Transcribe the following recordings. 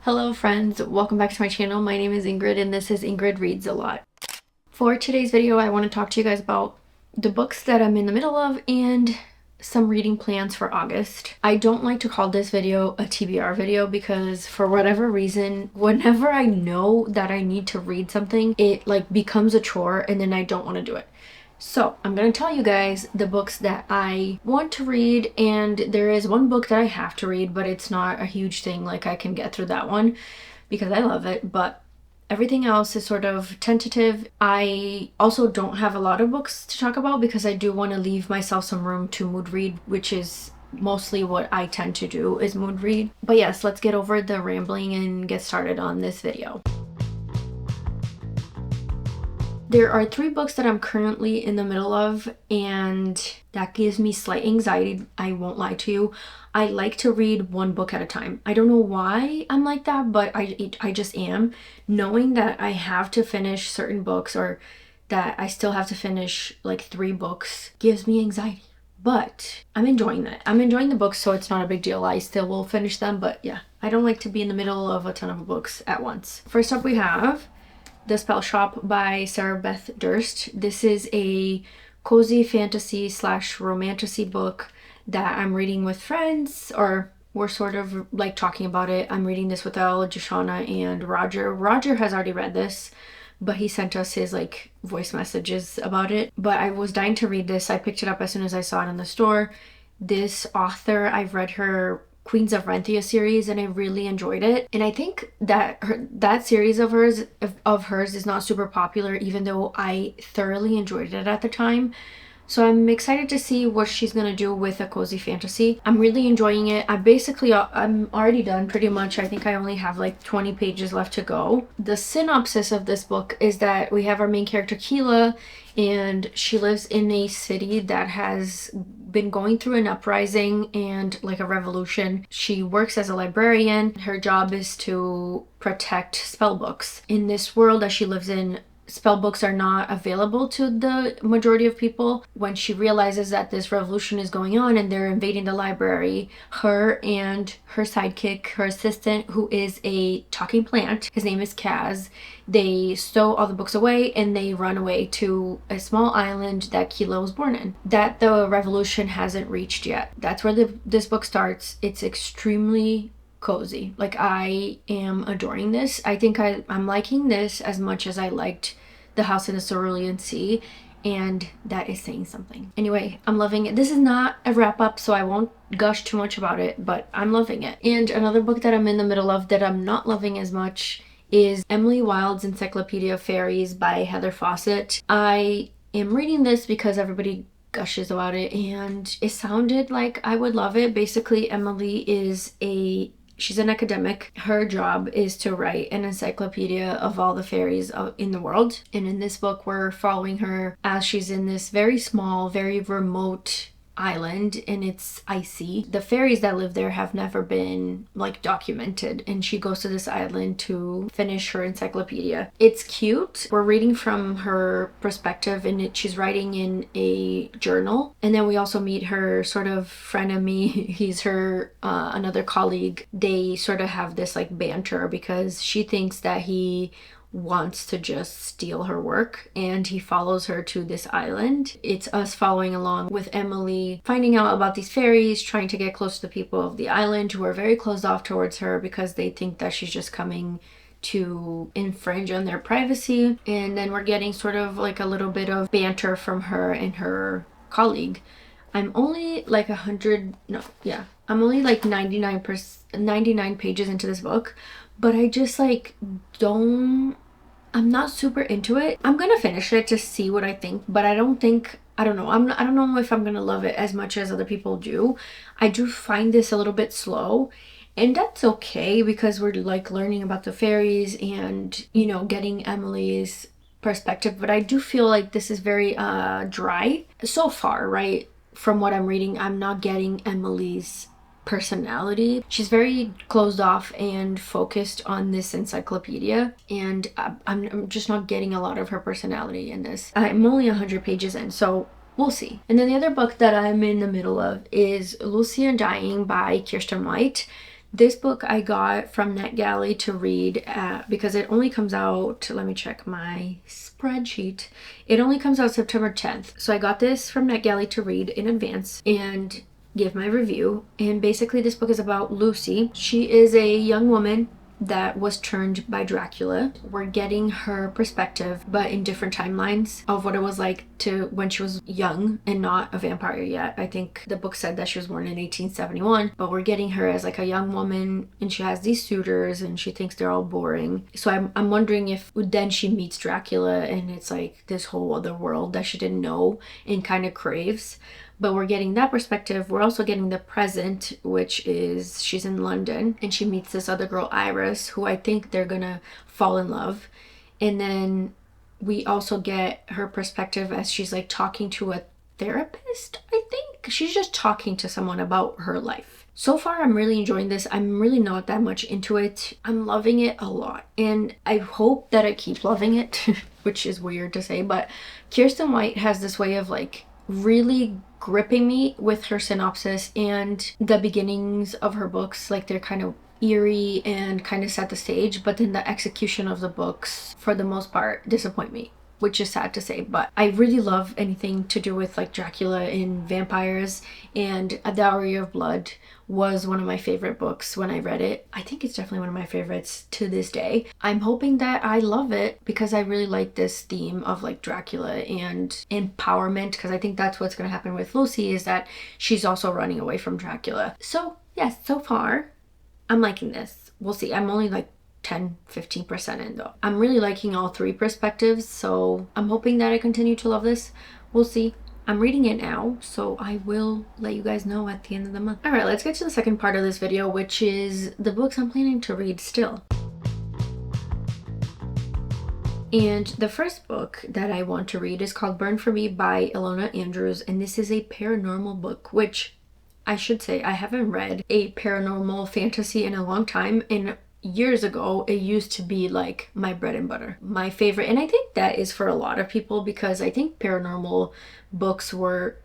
Hello friends, welcome back to my channel. My name is Ingrid and this is Ingrid Reads a Lot. For today's video, I want to talk to you guys about the books that I'm in the middle of and some reading plans for August. I don't like to call this video a TBR video because for whatever reason, whenever I know that I need to read something, it like becomes a chore and then I don't want to do it. So I'm going to tell you guys the books that I want to read, and there is one book that I have to read, but it's not a huge thing. Like I can get through that one because I love it, but everything else is sort of tentative. I also don't have a lot of books to talk about because I do want to leave myself some room to mood read, which is mostly what I tend to do is mood read. But yes, let's get over the rambling and get started on this video. There are 3 books that I'm currently in the middle of, and that gives me slight anxiety. I won't lie to you. I like to read one book at a time. I don't know why I'm like that, but I just am. Knowing that I have to finish certain books or that I still have to finish like 3 books gives me anxiety. But I'm enjoying that. I'm enjoying the books, so it's not a big deal. I still will finish them, but yeah, I don't like to be in the middle of a ton of books at once. First up we have The Spell Shop by Sarah Beth Durst. This is a cozy fantasy / romantasy book that I'm reading with friends, or we're sort of like talking about it. I'm reading this with Elle, Joshana, and Roger. Roger has already read this, but he sent us his like voice messages about it. But I was dying to read this. I picked it up as soon as I saw it in the store. This author, I've read her Queens of Renthia series and I really enjoyed it, and I think that that series of hers is not super popular, even though I thoroughly enjoyed it at the time. So I'm excited to see what she's gonna do with a cozy fantasy. I'm really enjoying it. I'm already done pretty much. I think I only have like 20 pages left to go. The synopsis of this book is that we have our main character Keela, and she lives in a city that has been going through an uprising and like a revolution. She works as a librarian. Her job is to protect spell books. In this world that she lives in, spell books are not available to the majority of people. When she realizes that this revolution is going on and they're invading the library, her and her sidekick, her assistant, who is a talking plant, his name is Kaz, they stow all the books away and they run away to a small island that Keela was born in, that the revolution hasn't reached yet. That's where this book starts. It's extremely cozy. Like, I am adoring this. I think I'm liking this as much as I liked The House in the Cerulean Sea, and that is saying something. Anyway, I'm loving it. This is not a wrap up, so I won't gush too much about it, but I'm loving it. And another book that I'm in the middle of that I'm not loving as much is Emily Wilde's Encyclopedia of Fairies by Heather Fawcett. I am reading this because everybody gushes about it and it sounded like I would love it. Basically, Emily is she's an academic. Her job is to write an encyclopedia of all the fairies in the world. And in this book, we're following her as she's in this very small, very remote island, and it's icy. The fairies that live there have never been like documented, and she goes to this island to finish her encyclopedia. It's cute. We're reading from her perspective, and she's writing in a journal. And then we also meet her sort of frenemy. He's her another colleague. They sort of have this like banter because she thinks that he wants to just steal her work, and he follows her to this island. It's us following along with Emily, finding out about these fairies, trying to get close to the people of the island who are very closed off towards her because they think that she's just coming to infringe on their privacy. And then we're getting sort of like a little bit of banter from her and her colleague. I'm only like I'm only like 99 pages into this book, but I just like I'm not super into it. I'm gonna finish it to see what I think, but I don't know. I don't know if I'm gonna love it as much as other people do. I do find this a little bit slow, and that's okay because we're like learning about the fairies and, you know, getting Emily's perspective. But I do feel like this is very dry so far, right? From what I'm reading, I'm not getting Emily's personality. She's very closed off and focused on this encyclopedia, and I'm just not getting a lot of her personality in this. I'm only 100 pages in, so we'll see. And then the other book that I'm in the middle of is Lucy Undying by Kirsten White. This book I got from NetGalley to read because it only comes out, let me check my spreadsheet. It only comes out September 10th. So I got this from NetGalley to read in advance and give my review. And basically this book is about Lucy. She is a young woman that was turned by Dracula. We're getting her perspective, but in different timelines of what it was like to when she was young and not a vampire yet. I think the book said that she was born in 1871, but we're getting her as like a young woman, and she has these suitors and she thinks they're all boring. So I'm wondering if then she meets Dracula and it's like this whole other world that she didn't know and kind of craves. But we're getting that perspective. We're also getting the present, which is she's in London and she meets this other girl, Iris, who I think they're gonna fall in love. And then we also get her perspective as she's like talking to a therapist, I think. She's just talking to someone about her life. So far, I'm really enjoying this. I'm really not that much into it. I'm loving it a lot. And I hope that I keep loving it, which is weird to say, but Kirsten White has this way of like really gripping me with her synopsis and the beginnings of her books. Like they're kind of eerie and kind of set the stage, but then the execution of the books for the most part disappoint me, which is sad to say. But I really love anything to do with like Dracula and vampires, and A Dowry of Blood was one of my favorite books when I read it. I think it's definitely one of my favorites to this day. I'm hoping that I love it because I really like this theme of like Dracula and empowerment, because I think that's what's going to happen with Lucy, is that she's also running away from Dracula. So yes, so far I'm liking this. We'll see. I'm only like 10-15% in though. I'm really liking all three perspectives, so I'm hoping that I continue to love this. We'll see. I'm reading it now, so I will let you guys know at the end of the month. All right, let's get to the second part of this video, which is the books I'm planning to read still. And the first book that I want to read is called Burn For Me by Ilona Andrews, and this is a paranormal book, which I should say I haven't read a paranormal fantasy in a long time. And years ago, it used to be like my bread and butter, my favorite. And I think that is for a lot of people, because I think paranormal books were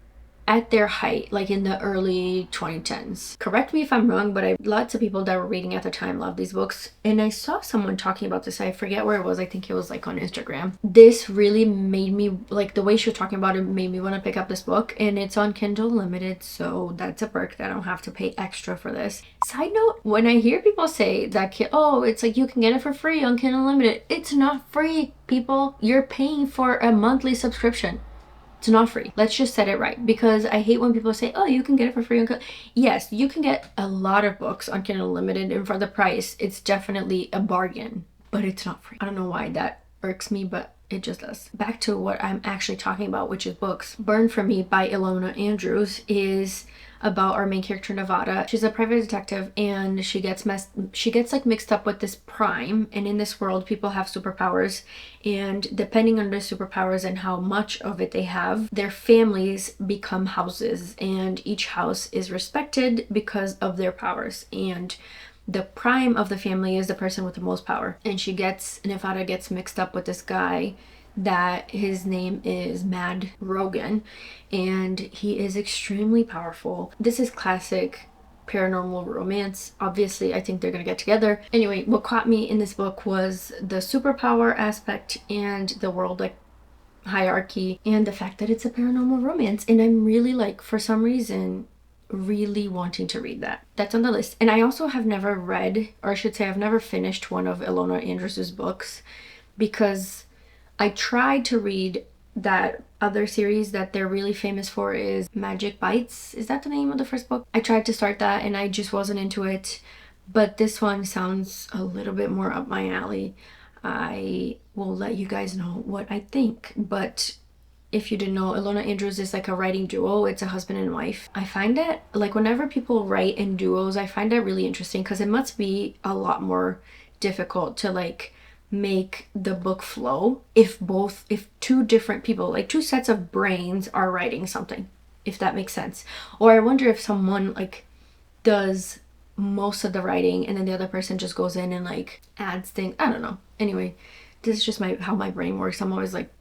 at their height like in the early 2010s. Correct me if I'm wrong, but lots of people that were reading at the time loved these books. And I saw someone talking about this, I forget where it was, I think it was like on Instagram. This really made me, like the way she was talking about it made me want to pick up this book, and it's on Kindle Unlimited, so that's a perk that I don't have to pay extra for this. Side note, when I hear people say that oh, it's like you can get it for free on Kindle Unlimited, it's not free, people. You're paying for a monthly subscription. It's not free. Let's just set it right, because I hate when people say, oh, you can get it for free on Kindle. Yes, you can get a lot of books on Kindle Unlimited, and for the price, it's definitely a bargain, but it's not free. I don't know why that irks me, but it just does. Back to what I'm actually talking about, which is books. Burn For Me by Ilona Andrews is about our main character, Nevada. She's a private detective, and she gets like mixed up with this prime, and in this world people have superpowers, and depending on their superpowers and how much of it they have, their families become houses, and each house is respected because of their powers. And the prime of the family is the person with the most power, and Nevada gets mixed up with this guy that his name is Mad Rogan, and he is extremely powerful. This is classic paranormal romance. Obviously, I think they're gonna get together. Anyway, what caught me in this book was the superpower aspect and the world like hierarchy, and the fact that it's a paranormal romance. And I'm really like, for some reason, really wanting to read that. That's on the list. And I also have never read, or I should say I've never finished one of Ilona Andrews' books, because I tried to read that other series that they're really famous for, is Magic Bites. Is that the name of the first book? I tried to start that and I just wasn't into it. But this one sounds a little bit more up my alley. I will let you guys know what I think. But if you didn't know, Ilona Andrews is like a writing duo. It's a husband and wife. I find that like whenever people write in duos, I find that really interesting, because it must be a lot more difficult to like make the book flow if two different people, like two sets of brains, are writing something, if that makes sense. Or I wonder if someone like does most of the writing and then the other person just goes in and like adds things. I don't know. Anyway, this is just how my brain works. I'm always like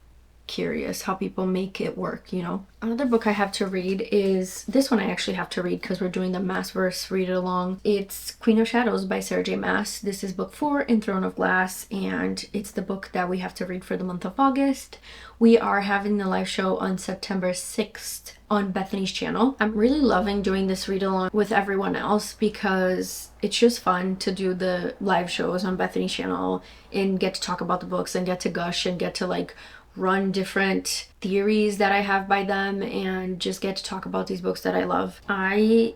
curious how people make it work, you know. Another book I have to read is this one. I actually have to read because we're doing the Massverse read along. It's Queen of Shadows by Sarah J. Maas. This is book 4 in Throne of Glass, and it's the book that we have to read for the month of August. We are having the live show on September 6th on Bethany's channel. I'm really loving doing this read along with everyone else because it's just fun to do the live shows on Bethany's channel and get to talk about the books and get to gush and get to like run different theories that I have by them and just get to talk about these books that I love. I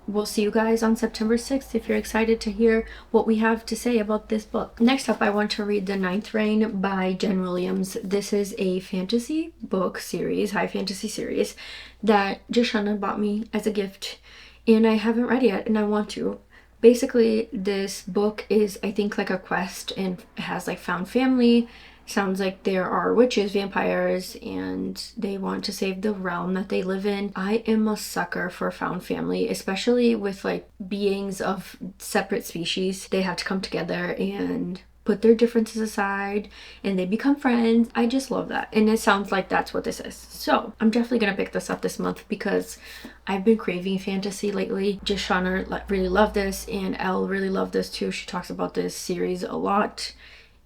will see you guys on September 6th if you're excited to hear what we have to say about this book. Next up, I want to read The Ninth Reign by Jen Williams. This is a fantasy book series, high fantasy series, that Jashana bought me as a gift, and I haven't read yet, and I want to. Basically, this book is, I think, like a quest, and it has like found family. Sounds like there are witches, vampires, and they want to save the realm that they live in. I am a sucker for found family, especially with like beings of separate species. They have to come together and put their differences aside and they become friends. I just love that. And it sounds like that's what this is. So I'm definitely gonna pick this up this month because I've been craving fantasy lately. Jashana really loved this, and Elle really loved this too. She talks about this series a lot,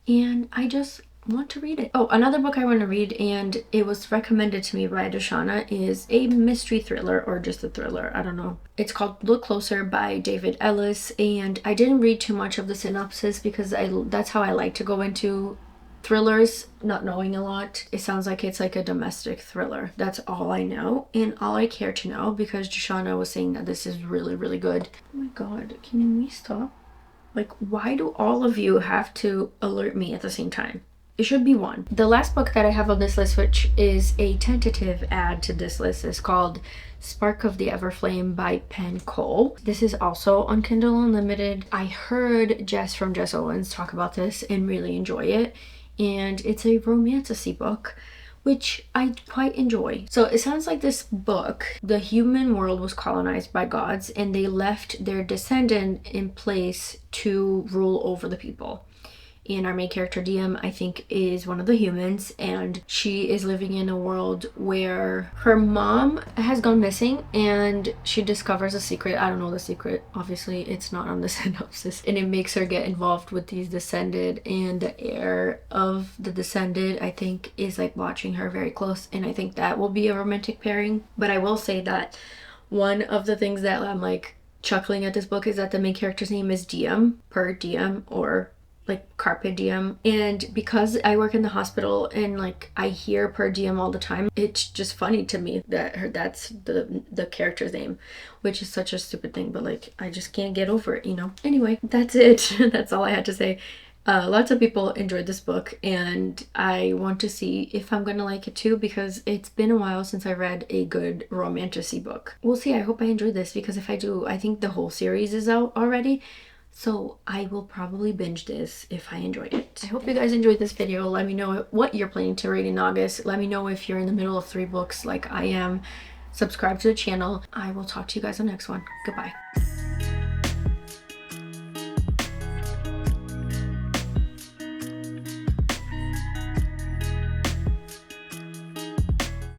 and I just want to read it. Oh, another book I want to read, and it was recommended to me by Dashana, is a mystery thriller, or just a thriller, I don't know. It's called Look Closer by David Ellis, and I didn't read too much of the synopsis because that's how I like to go into thrillers, not knowing a lot. It sounds like it's like a domestic thriller. That's all I know and all I care to know because Dashana was saying that this is really, really good. Oh my god, can we stop? Like, why do all of you have to alert me at the same time? It should be one. The last book that I have on this list, which is a tentative add to this list, is called Spark of the Everflame by Penn Cole. This is also on Kindle Unlimited. I heard Jess from Jess Owens talk about this and really enjoy it. And it's a romantasy book, which I quite enjoy. So it sounds like this book, the human world was colonized by gods and they left their descendant in place to rule over the people. And our main character, DM, I think is one of the humans, and she is living in a world where her mom has gone missing and she discovers a secret. I don't know the secret, obviously it's not on the synopsis, and it makes her get involved with these descended, and the heir of the descended, I think, is like watching her very close, and I think that will be a romantic pairing. But I will say that one of the things that I'm like chuckling at this book is that the main character's name is DM, per diem, or like carpe diem, and because I work in the hospital and like I hear per diem all the time, it's just funny to me that that's the character's name, which is such a stupid thing, but like I just can't get over it, you know. Anyway, that's it. That's all I had to say. Lots of people enjoyed this book, and I want to see if I'm gonna like it too, because it's been a while since I read a good romantasy book. We'll see. I hope I enjoy this, because if I do, I think the whole series is out already. So I will probably binge this if I enjoy it. I hope you guys enjoyed this video. Let me know what you're planning to read in August. Let me know if you're in the middle of 3 books like I am. Subscribe to the channel. I will talk to you guys on the next one. Goodbye.